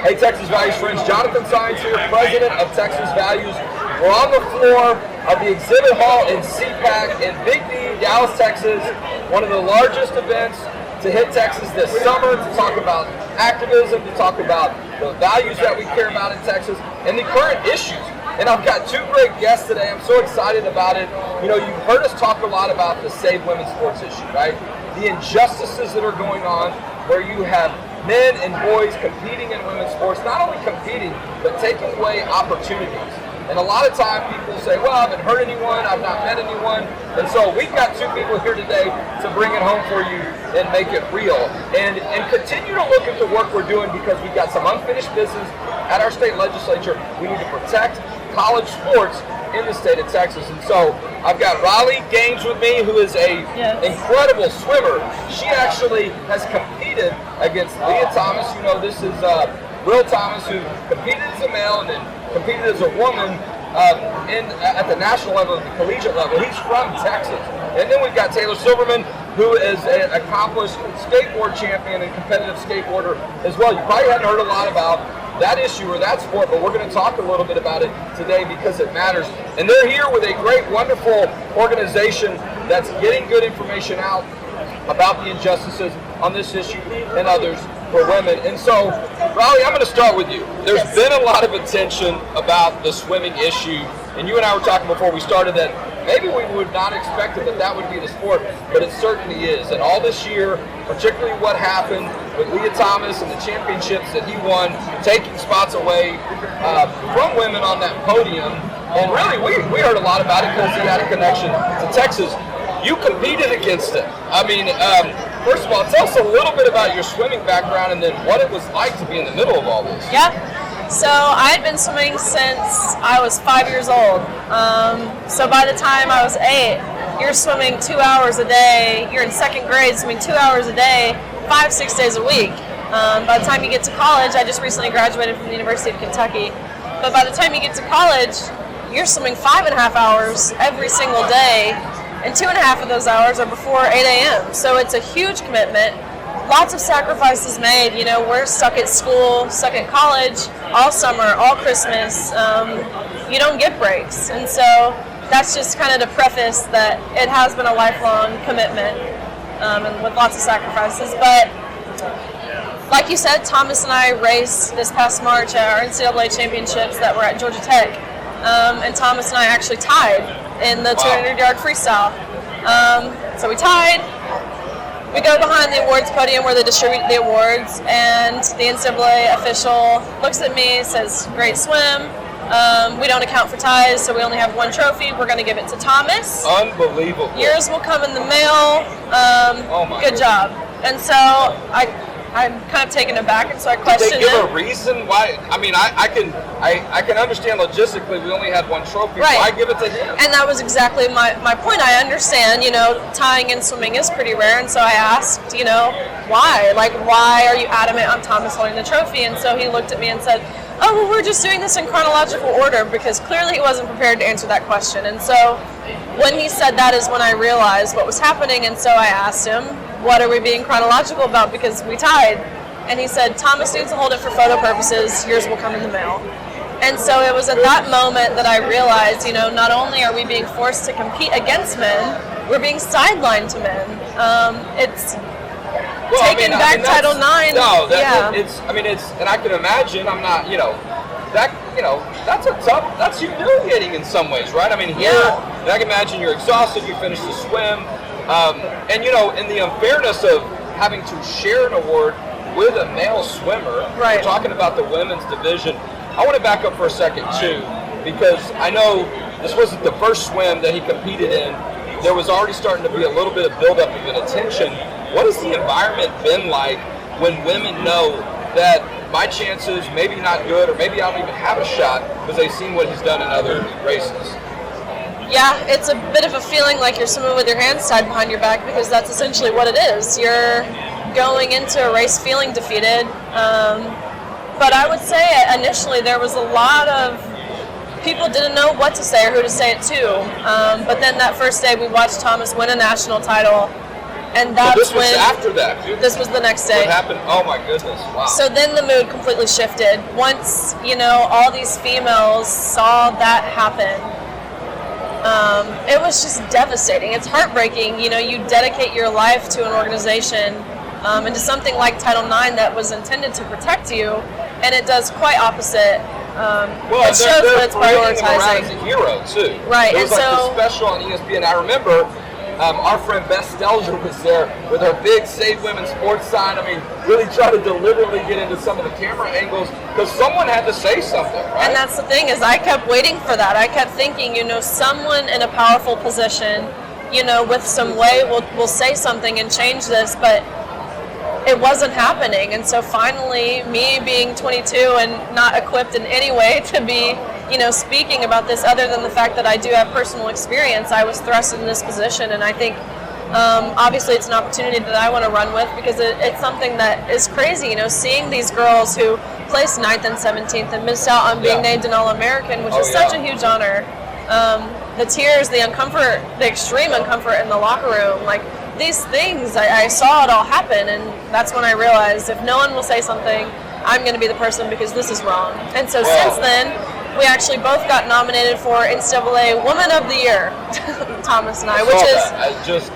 Hey, Texas Values friends, Jonathan Sines here, president of Texas Values. We're on the floor of the exhibit hall in CPAC in Big D, Dallas, Texas, one of the largest events to hit Texas this summer, to talk about activism, to talk about the values that we care about in Texas, and the current issues. And I've got two great guests today. I'm so excited about it. You know, you've heard us talk a lot about the Save Women's Sports issue, right? The injustices that are going on, where you have men and boys competing in women's sports, not only competing, but taking away opportunities. And a lot of time people say, well, I haven't heard anyone, I've not met anyone. And so we've got two people here today to bring it home for you and make it real. And continue to look at the work we're doing, because we've got some unfinished business at our state legislature. We need to protect college sports in the state of Texas. And so I've got Riley Gaines with me, who is a incredible swimmer. She actually has competed against Leah Thomas. You know, this is Will Thomas, who competed as a male and then competed as a woman at the national level, the collegiate level. He's from Texas. And then we've got Taylor Silverman, who is an accomplished skateboard champion and competitive skateboarder as well. You probably hadn't heard a lot about that issue or that sport, but we're going to talk a little bit about it today because it matters. And they're here with a great, wonderful organization that's getting good information out about the injustices on this issue and others for women. And so, Riley, I'm going to start with you. There's been a lot of attention about the swimming issue, and you and I were talking before we started that maybe we would not expect it, that would be the sport, but it certainly is. And all this year, particularly what happened with Leah Thomas and the championships that he won, taking spots away from women on that podium. And really, we heard a lot about it because he had a connection to Texas. You competed against him. I mean, first of all, tell us a little bit about your swimming background and then what it was like to be in the middle of all this. Yeah. So I had been swimming since I was 5 years old. So by the time I was 8, you're swimming 2 hours a day. You're in second grade, swimming 2 hours a day, 5-6 days a week. By the time you get to college, I just recently graduated from the University of Kentucky. But by the time you get to college, you're swimming 5.5 hours every single day, and 2.5 of those hours are before 8 a.m. So it's a huge commitment. Lots of sacrifices made. You know, we're stuck at school, stuck at college all summer, all Christmas. You don't get breaks. And so that's just kind of to preface that it has been a lifelong commitment and with lots of sacrifices. But like you said, Thomas and I raced this past March at our NCAA championships that were at Georgia Tech. And Thomas and I actually tied in the 200-yard freestyle. So we tied. We go behind the awards podium where they distribute the awards, and the NCAA official looks at me and says, "Great swim. We don't account for ties, so we only have one trophy. We're going to give it to Thomas. Unbelievable. Yours will come in the mail. Good job." And so I'm kind of taken aback, and so I questioned it. Did they give a reason why? I mean, I can understand logistically we only had one trophy. Right. Why give it to him? And that was exactly my point. I understand, you know, tying in swimming is pretty rare, and so I asked, you know, why? Like, why are you adamant on Thomas holding the trophy? And so he looked at me and said, "Oh, well, we're just doing this in chronological order," because clearly he wasn't prepared to answer that question. And so when he said that is when I realized what was happening, and so I asked him, "What are we being chronological about, because we tied?" And he said, "Thomas needs to hold it for photo purposes. Yours will come in the mail." And so it was at that moment that I realized, you know, not only are we being forced to compete against men, we're being sidelined to men. It's taking back Title IX. No, it's. I mean, it's, and I can imagine. I'm not, you know, that's humiliating in some ways, right? I mean, here, and I can imagine you're exhausted. You finish the swim. And you know, in the unfairness of having to share an award with a male swimmer, right. We're talking about the women's division. I want to back up for a second too, because I know this wasn't the first swim that he competed in. There was already starting to be a little bit of buildup of an attention. What has the environment been like when women know that my chances maybe not good, or maybe I don't even have a shot because they've seen what he's done in other races? Yeah, it's a bit of a feeling like you're swimming with your hands tied behind your back, because that's essentially what it is. You're going into a race feeling defeated. But I would say initially there was a lot of people didn't know what to say or who to say it to. But then that first day we watched Thomas win a national title, And that's so this was when after that. this was the next day. What happened? Oh my goodness! Wow. So then the mood completely shifted. Once, you know, all these females saw that happen, it was just devastating. It's heartbreaking. You know, you dedicate your life to an organization and to something like Title IX that was intended to protect you, and it does quite opposite. Well, it shows what it's prioritizing. As a hero too. Right, There was and like so this special on ESPN. I remember our friend Beth Stelzer was there with her big Save Women Sports sign. I mean, really try to deliberately get into some of the camera angles because someone had to say something, right? And that's the thing is I kept waiting for that. I kept thinking, you know, someone in a powerful position, you know, with some way will say something and change this, but it wasn't happening. And so finally, me being 22 and not equipped in any way to be, you know, speaking about this other than the fact that I do have personal experience, I was thrust in this position. And I think obviously it's an opportunity that I want to run with because it's something that is crazy, you know, seeing these girls who placed 9th and 17th and missed out on being named an All-American, which is such a huge honor. The tears, the uncomfort, the extreme uncomfort in the locker room, like these things, I saw it all happen, and that's when I realized if no one will say something, I'm going to be the person because this is wrong. And so since then, we actually both got nominated for NCAA Woman of the Year, Thomas and I,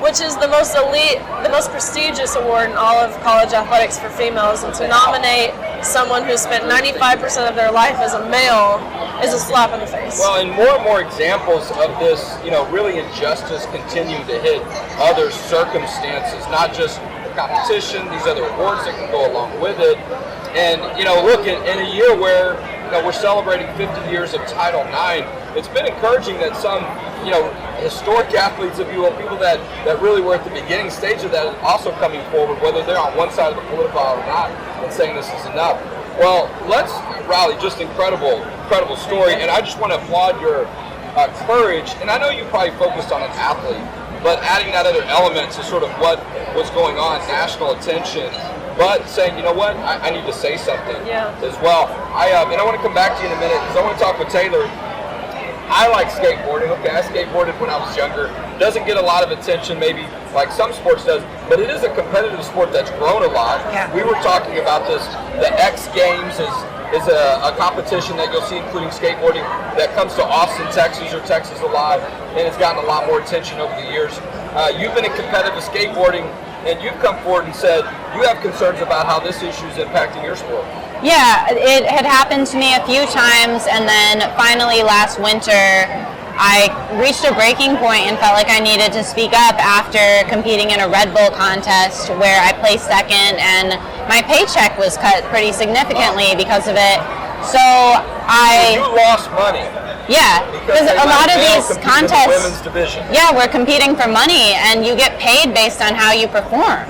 which is the most elite, the most prestigious award in all of college athletics for females. And to nominate someone who spent 95% of their life as a male is a slap in the face. Well, and more examples of this, you know, really injustice continuing to hit other circumstances, not just the competition, these other awards that can go along with it. And, you know, look, in a year where, you know, we're celebrating 50 years of Title IX, it's been encouraging that some, you know, historic athletes, if you will, people that really were at the beginning stage of that, are also coming forward, whether they're on one side of the political aisle or not, and saying this is enough. Well, let's rally. Just incredible story, and I just want to applaud your courage. And I know you probably focused on an athlete, but adding that other element to sort of what was going on, national attention, but saying, you know what, I need to say something as well. And I want to come back to you in a minute because I want to talk with Taylor. I like skateboarding. Okay, I skateboarded when I was younger. Doesn't get a lot of attention, maybe like some sports does, but it is a competitive sport that's grown a lot. Yeah. We were talking about this. The X Games is a competition that you'll see, including skateboarding, that comes to Austin, Texas, or Texas Alive, and it's gotten a lot more attention over the years. You've been in competitive skateboarding, and you've come forward and said you have concerns about how this issue is impacting your sport. Yeah, it had happened to me a few times, and then finally last winter I reached a breaking point and felt like I needed to speak up after competing in a Red Bull contest where I placed second, and my paycheck was cut pretty significantly because of it. So you lost money. Yeah, because a lot of these contests, women's division. Yeah, we're competing for money, and you get paid based on how you perform.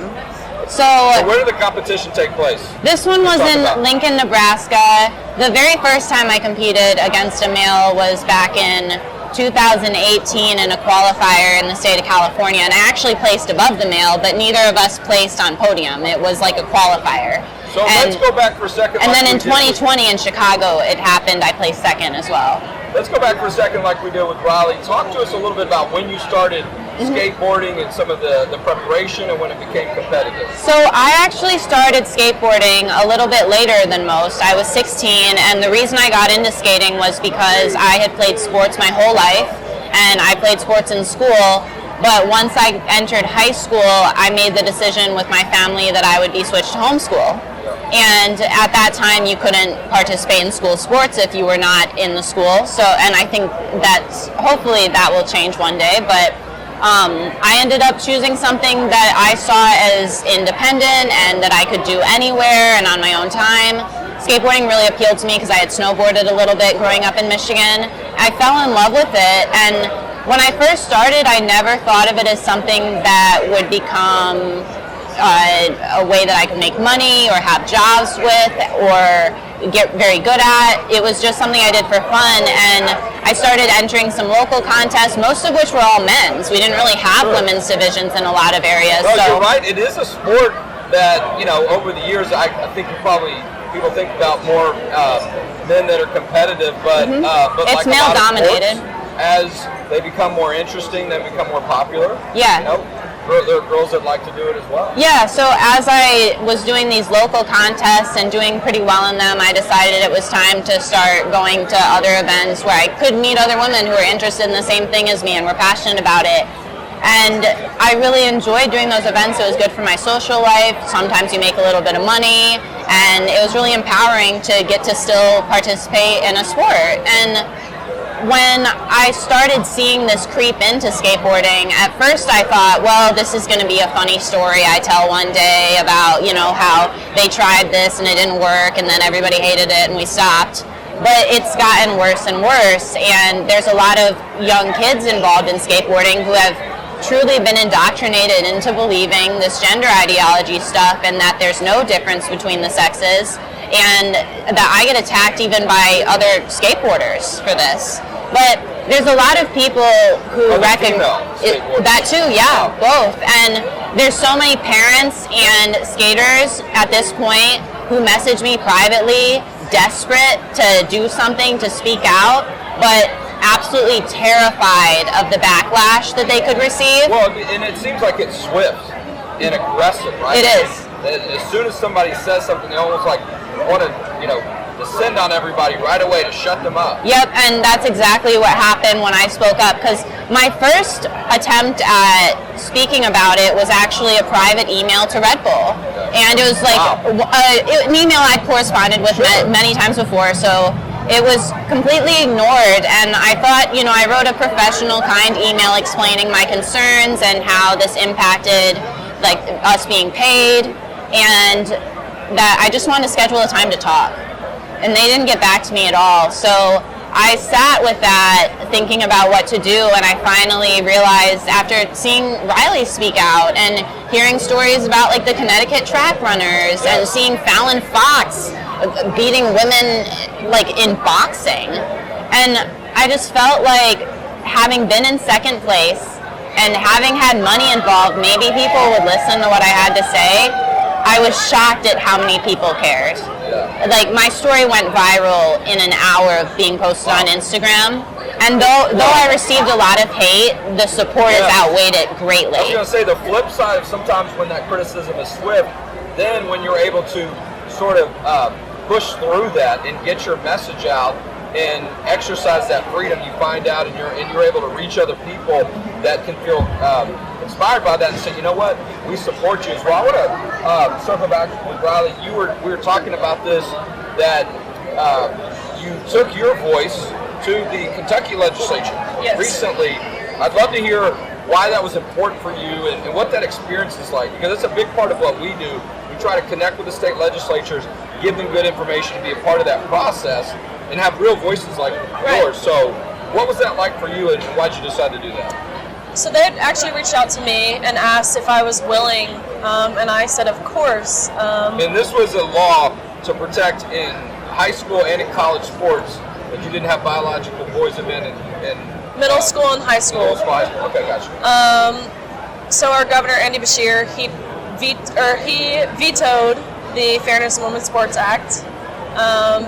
So where did the competition take place? This one was in Lincoln, Nebraska. The very first time I competed against a male was back in 2018 in a qualifier in the state of California, and I actually placed above the male, but neither of us placed on podium. It was like a qualifier. So let's go back for a second. And then in 2020 in Chicago, it happened. I placed second as well. Let's go back for a second like we did with Riley. Talk to us a little bit about when you started skateboarding and some of the preparation and when it became competitive. So I actually started skateboarding a little bit later than most. I was 16, and the reason I got into skating was because I had played sports my whole life, and I played sports in school. But once I entered high school, I made the decision with my family that I would be switched to homeschool. And at that time, you couldn't participate in school sports if you were not in the school. So, and I think hopefully that will change one day. But I ended up choosing something that I saw as independent and that I could do anywhere and on my own time. Skateboarding really appealed to me because I had snowboarded a little bit growing up in Michigan. I fell in love with it, and when I first started, I never thought of it as something that would become a way that I could make money or have jobs with or get very good at. It was just something I did for fun, and I started entering some local contests, most of which were all men's. We didn't really have women's divisions in a lot of areas. No, you're right. It is a sport that, you know, over the years, I think people think about more men that are competitive, but it's like male dominated. As they become more interesting, they become more popular. Yeah. You know? there are girls that like to do it as well. Yeah, so as I was doing these local contests and doing pretty well in them, I decided it was time to start going to other events where I could meet other women who were interested in the same thing as me and were passionate about it. And I really enjoyed doing those events. It was good for my social life. Sometimes you make a little bit of money, and it was really empowering to get to still participate in a sport. And when I started seeing this creep into skateboarding, at first I thought, well, this is going to be a funny story I tell one day about, how they tried this and it didn't work, and then everybody hated it and we stopped. But it's gotten worse and worse, and there's a lot of young kids involved in skateboarding who have truly been indoctrinated into believing this gender ideology stuff and that there's no difference between the sexes, and that I get attacked even by other skateboarders for this. But there's a lot of people who recognize that too, yeah, both. And there's so many parents and skaters at this point who message me privately, desperate to do something, to speak out, but absolutely terrified of the backlash that they could receive. Well, and it seems like it's swift and aggressive, right? It is. As soon as somebody says something, they almost like want to, descend on everybody right away to shut them up. Yep, and that's exactly what happened when I spoke up, because my first attempt at speaking about it was actually a private email to Red Bull. And it was like an email I'd corresponded with many times before, so it was completely ignored, and I thought, I wrote a professional, kind email explaining my concerns and how this impacted, us being paid, and that I just wanted to schedule a time to talk. And they didn't get back to me at all. So I sat with that, thinking about what to do, and I finally realized, after seeing Riley speak out and hearing stories about the Connecticut track runners and seeing Fallon Fox beating women in boxing, and I just felt like, having been in second place and having had money involved, maybe people would listen to what I had to say. I was shocked at how many people cared. My story went viral in an hour of being posted on Instagram, and though I received a lot of hate, the support has outweighed it greatly. I was going to say, the flip side of sometimes when that criticism is swift, then when you're able to sort of push through that and get your message out and exercise that freedom, you find out, and you're able to reach other people that can feel inspired by that and say, you know what, we support you as well. I want to circle back with Riley. We were talking about this, that you took your voice to the Kentucky legislature recently. I'd love to hear why that was important for you and what that experience is like, because it's a big part of what we do. We try to connect with the state legislatures, give them good information to be a part of that process, and have real voices like yours. So what was that like for you, and why'd you decide to do that? So they actually reached out to me and asked if I was willing, and I said, of course. And this was a law to protect in high school and in college sports that you didn't have biological boys and men in middle school and high school. Okay, gotcha. So our governor, Andy Bashir, he vetoed the Fairness in Women's Sports Act,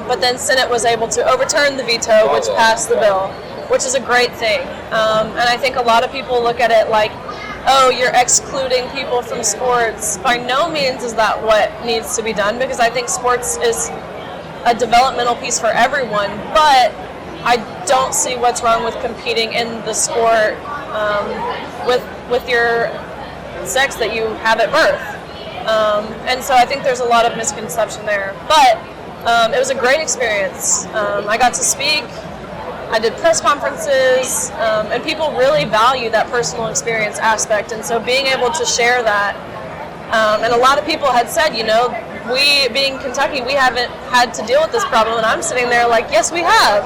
but then Senate was able to overturn the veto, which passed the bill, which is a great thing. And I think a lot of people look at it like, oh, you're excluding people from sports. By no means is that what needs to be done, because I think sports is a developmental piece for everyone, but I don't see what's wrong with competing in the sport with your sex that you have at birth. And so I think there's a lot of misconception there. But it was a great experience. I got to speak. I did press conferences, and people really value that personal experience aspect. And so being able to share that, and a lot of people had said, we, being Kentucky, we haven't had to deal with this problem. And I'm sitting there like, yes, we have.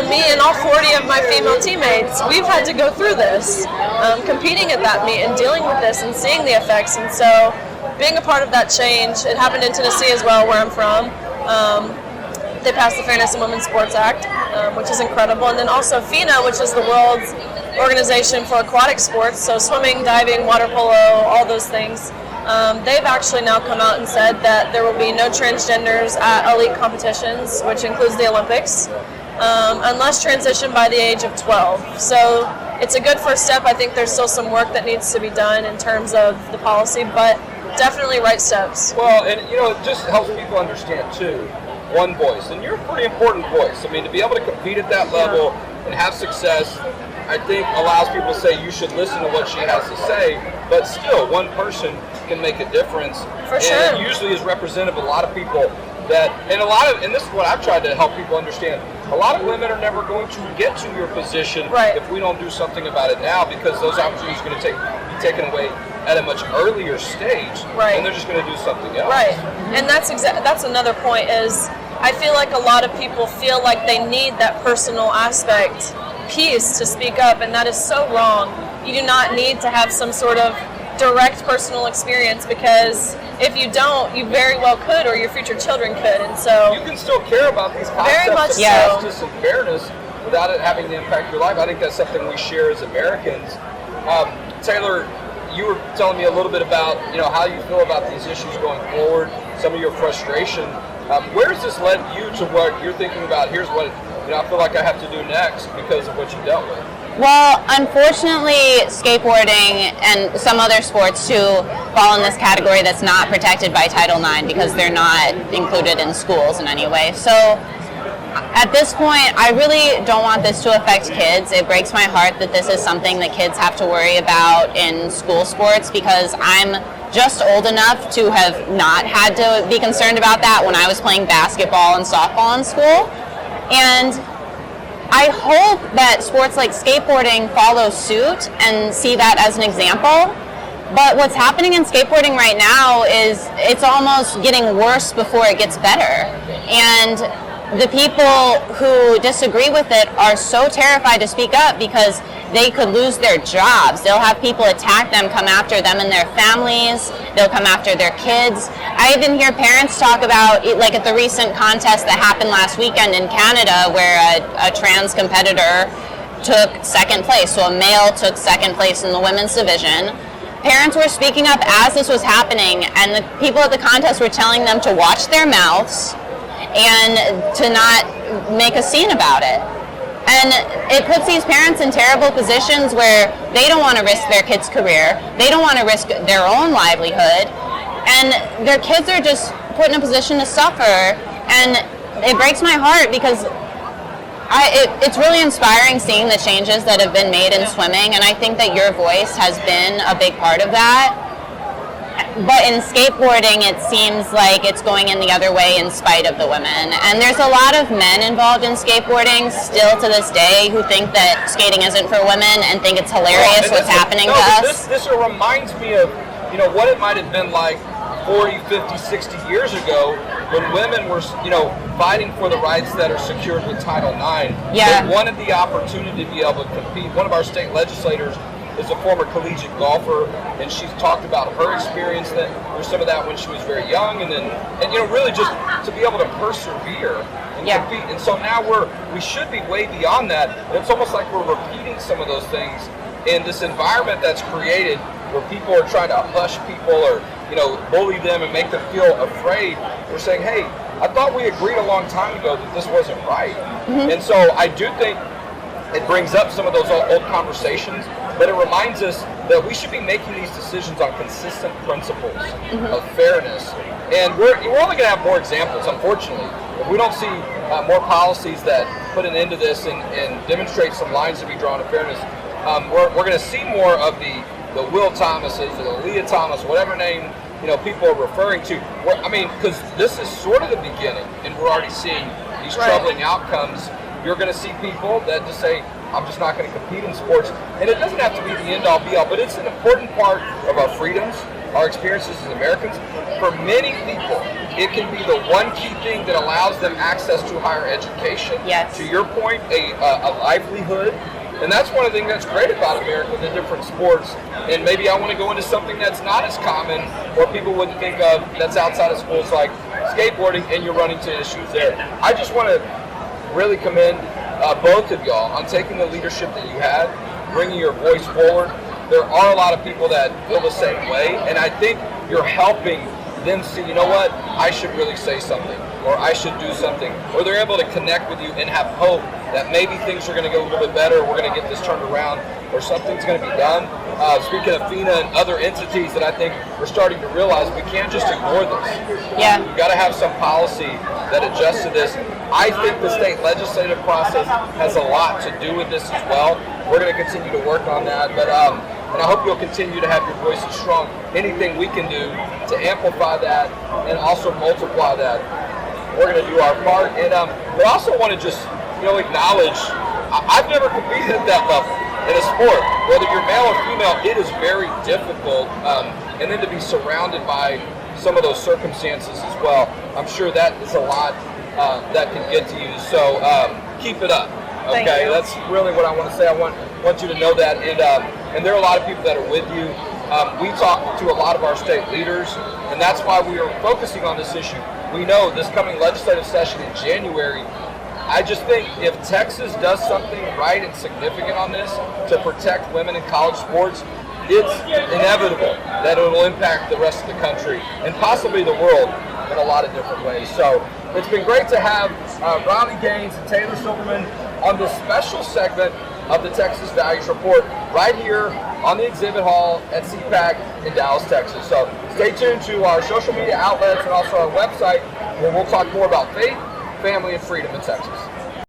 Me and all 40 of my female teammates, we've had to go through this, competing at that meet and dealing with this and seeing the effects. And so being a part of that change, it happened in Tennessee as well, where I'm from. They passed the Fairness in Women's Sports Act, which is incredible. And then also FINA, which is the world's organization for aquatic sports, so swimming, diving, water polo, all those things. They've actually now come out and said that there will be no transgenders at elite competitions, which includes the Olympics, unless transitioned by the age of 12. So it's a good first step. I think there's still some work that needs to be done in terms of the policy, but definitely right steps. Well, and it just helps people understand too, one voice, and you're a pretty important voice. I mean, to be able to compete at that level and have success, I think allows people to say you should listen to what she has to say, but still, one person can make a difference. For sure. And it usually is representative of a lot of people and this is what I've tried to help people understand, a lot of women are never going to get to your position if we don't do something about it now, because those opportunities are going to be taken away at a much earlier stage, and they're just going to do something else. Right, and that's another point is I feel like a lot of people feel like they need that personal aspect piece to speak up, and that is so wrong. You do not need to have some sort of direct personal experience, because if you don't, you very well could, or your future children could, and so you can still care about these very much concepts of justice and fairness without it having to impact your life. I think that's something we share as Americans. Taylor, you were telling me a little bit about how you feel about these issues going forward, some of your frustration. Where has this led you to what you're thinking about? Here's what I feel like I have to do next because of what you dealt with. Well, unfortunately, skateboarding and some other sports too fall in this category that's not protected by Title IX because they're not included in schools in any way. So at this point, I really don't want this to affect kids. It breaks my heart that this is something that kids have to worry about in school sports, because I'm just old enough to have not had to be concerned about that when I was playing basketball and softball in school. And I hope that sports like skateboarding follow suit and see that as an example. But what's happening in skateboarding right now is it's almost getting worse before it gets better. And the people who disagree with it are so terrified to speak up because they could lose their jobs. They'll have people attack them, come after them and their families. They'll come after their kids. I even hear parents talk about, like at the recent contest that happened last weekend in Canada, where a trans competitor took second place. So a male took second place in the women's division. Parents were speaking up as this was happening, and the people at the contest were telling them to watch their mouths and to not make a scene about it. And it puts these parents in terrible positions where they don't want to risk their kid's career, they don't want to risk their own livelihood, and their kids are just put in a position to suffer. And it breaks my heart because it's really inspiring seeing the changes that have been made in swimming, and I think that your voice has been a big part of that. But in skateboarding, it seems like it's going in the other way in spite of the women. And there's a lot of men involved in skateboarding still to this day who think that skating isn't for women and think it's hilarious what's happening to us. This reminds me of what it might have been like 40, 50, 60 years ago when women were fighting for the rights that are secured with Title IX. Yeah. They wanted the opportunity to be able to compete. One of our state legislators is a former collegiate golfer, and she's talked about her experience that there's some of that when she was very young, and really just to be able to persevere and compete. And so now we should be way beyond that. And it's almost like we're repeating some of those things in this environment that's created where people are trying to hush people or bully them and make them feel afraid. We're saying, hey, I thought we agreed a long time ago that this wasn't right. Mm-hmm. And so I do think it brings up some of those old conversations, but it reminds us that we should be making these decisions on consistent principles of fairness. And we're only going to have more examples, unfortunately. If we don't see more policies that put an end to this and demonstrate some lines to be drawn of fairness, we're going to see more of the Will Thomases or the Leah Thomas, whatever name people are referring to. Because this is sort of the beginning, and we're already seeing these troubling outcomes. You're going to see people that just say, I'm just not going to compete in sports. And it doesn't have to be the end-all, be-all, but it's an important part of our freedoms, our experiences as Americans. For many people, it can be the one key thing that allows them access to higher education. Yes. To your point, a livelihood. And that's one of the things that's great about America, the different sports. And maybe I want to go into something that's not as common or people wouldn't think of that's outside of schools, like skateboarding, and you're running into issues there. I just want to really commend both of y'all on taking the leadership that you had, bringing your voice forward. There are a lot of people that feel the same way, and I think you're helping them see, you know what, I should really say something, or I should do something, or they're able to connect with you and have hope that maybe things are going to go a little bit better, we're going to get this turned around, or something's going to be done. Speaking of FINA and other entities that I think we're starting to realize, we can't just ignore this. Yeah. We've got to have some policy that adjusts to this. I think the state legislative process has a lot to do with this as well. We're going to continue to work on that, but and I hope you'll continue to have your voices strong. Anything we can do to amplify that and also multiply that, we're going to do our part. And but I also want to just acknowledge, I've never competed at that level in a sport. Whether you're male or female, it is very difficult. And then to be surrounded by some of those circumstances as well, I'm sure that is a lot that can get to you. So keep it up. Okay, that's really what I want to say. I want you to know that, and there are a lot of people that are with you. We talk to a lot of our state leaders, and that's why we are focusing on this issue. We know this coming legislative session in January, I just think if Texas does something right and significant on this to protect women in college sports, it's inevitable that it will impact the rest of the country and possibly the world in a lot of different ways. So it's been great to have Ronnie Gaines and Taylor Silverman on this special segment of the Texas Values Report right here on the exhibit hall at CPAC in Dallas, Texas. So stay tuned to our social media outlets and also our website where we'll talk more about faith, family, and freedom in Texas.